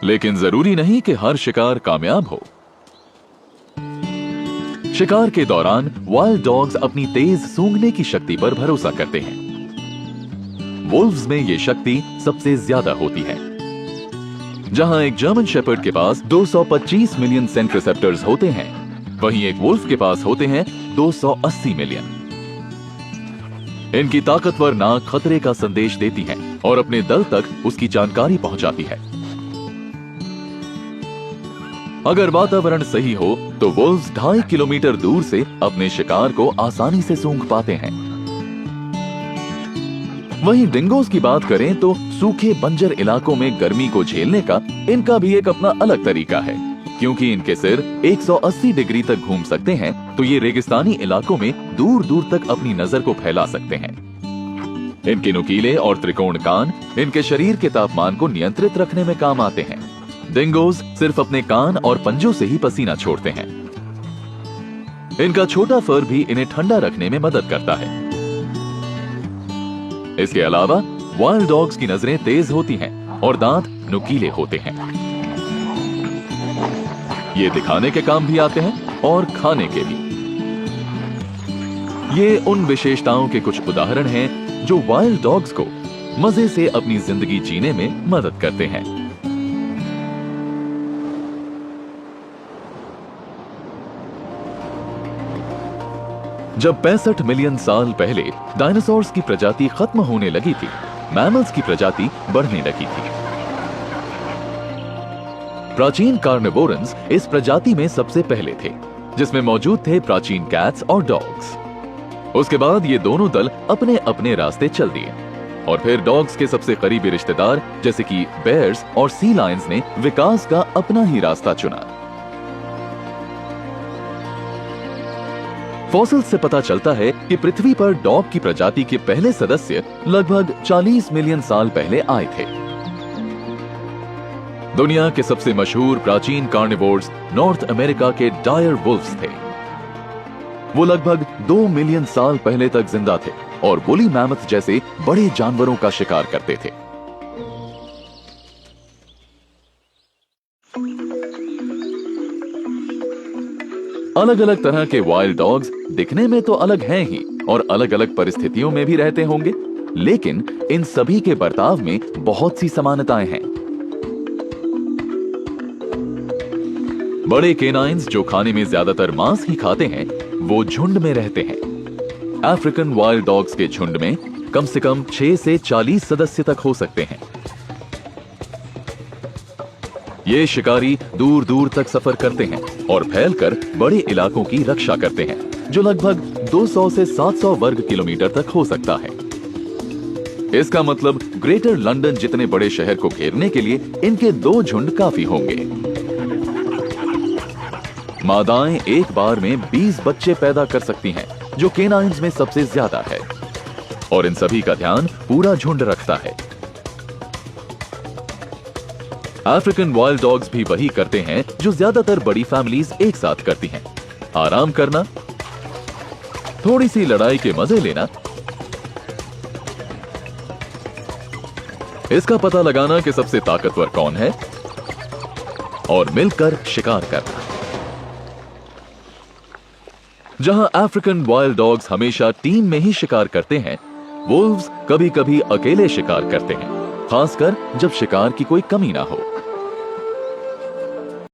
लेकिन जरूरी नहीं कि हर शिकार कामयाब हो। शिकार के दौरान वाइल्ड डॉग्स अपनी तेज सूंघने की शक्ति पर भरोसा करते हैं। वुल्व्स में यह शक्ति सबसे ज्यादा होती है। जहां एक जर्मन शेपर्ड के पास 225 मिलियन सेंट रिसेप्टर्स होते हैं, वहीं एक वुल्फ के पास होते हैं 280 मिलियन। इनकी ताकतवर नाक खतरे का संदेश देती है और अपने दल तक उसकी जानकारी पहुंचाती है। अगर वातावरण सही हो तो वुल्व्स 2.5 किलोमीटर दूर से अपने शिकार को आसानी से सूंघ पाते हैं। वहीं डिंगोज की बात करें तो सूखे बंजर इलाकों में गर्मी को झेलने का इनका भी एक अपना अलग तरीका है। क्योंकि इनके सिर 180 डिग्री तक घूम सकते हैं, तो ये रेगिस्तानी इलाकों में दूर दूर तक अपनी नजर को फैला सकते हैं। इनके नुकीले और त्रिकोण कान इनके शरीर के तापमान को नियंत्रित रखने में काम आते हैं। डिंगोज सिर्फ अपने कान और पंजों से ही पसीना छोड़ते हैं। इनका छोटा फर भी इन्हें ठंडा रखने में मदद करता है। इसके अलावा वाइल्ड डॉग्स की नजरें तेज होती हैं और दांत नुकीले होते हैं। ये दिखाने के काम भी आते हैं और खाने के भी। ये उन विशेषताओं के कुछ उदाहरण हैं जो वाइल्ड डॉग्स को मजे से अपनी जिंदगी जीने में मदद करते हैं। जब 65 मिलियन साल पहले डायनासोर्स की प्रजाति खत्म होने लगी थी, मैमल्स की प्रजाति बढ़ने लगी थी। प्राचीन कार्निवोरंस इस प्रजाति में सबसे पहले थे, जिसमें मौजूद थे प्राचीन कैट्स और डॉग्स। उसके बाद ये दोनों दल अपने अपने रास्ते चल दिए और फिर डॉग्स के सबसे करीबी रिश्तेदार जैसे कि बेयर्स और सी लायंस ने विकास का अपना ही रास्ता चुना। फॉसिल्स से पता चलता है कि पृथ्वी पर डॉग की प्रजाति के पहले सदस्य लगभग 40 मिलियन साल पहले आए थे। दुनिया के सबसे मशहूर प्राचीन कार्निवोर्स नॉर्थ अमेरिका के डायर वुल्व्स थे। वो लगभग 2 मिलियन साल पहले तक जिंदा थे और वुली मैमथ जैसे बड़े जानवरों का शिकार करते थे। अलग अलग तरह के वाइल्ड डॉग्स दिखने में तो अलग हैं ही और अलग अलग परिस्थितियों में भी रहते होंगे, लेकिन इन सभी के बर्ताव में बहुत सी समानताएं हैं। बड़े केनाइन्स जो खाने में ज्यादातर मांस ही खाते हैं, वो झुंड में रहते हैं। अफ्रीकन वाइल्ड डॉग्स के झुंड में कम से कम 6 से 40 सदस्य तक हो सकते हैं। ये शिकारी दूर दूर तक सफर करते हैं और फैलकर बड़े इलाकों की रक्षा करते हैं, जो लगभग 200 से 700 वर्ग किलोमीटर तक हो सकता है। इसका मतलब ग्रेटर लंदन जितने बड़े शहर को घेरने के लिए इनके 2 झुंड काफी होंगे। मादाएं एक बार में 20 बच्चे पैदा कर सकती हैं, जो केनाइन्स में सबसे ज्यादा है, और इन सभी का ध्यान पूरा झुंड रखता है। अफ्रीकन वाइल्ड डॉग्स भी वही करते हैं जो ज्यादातर बड़ी फैमिलीज एक साथ करती हैं। आराम करना, थोड़ी सी लड़ाई के मजे लेना, इसका पता लगाना कि सबसे ताकतवर कौन है, और मिलकर शिकार करना। जहां अफ्रीकन वाइल्ड डॉग्स हमेशा टीम में ही शिकार करते हैं, वुल्व्स कभी कभी अकेले शिकार करते हैं, खासकर जब शिकार की कोई कमी ना हो।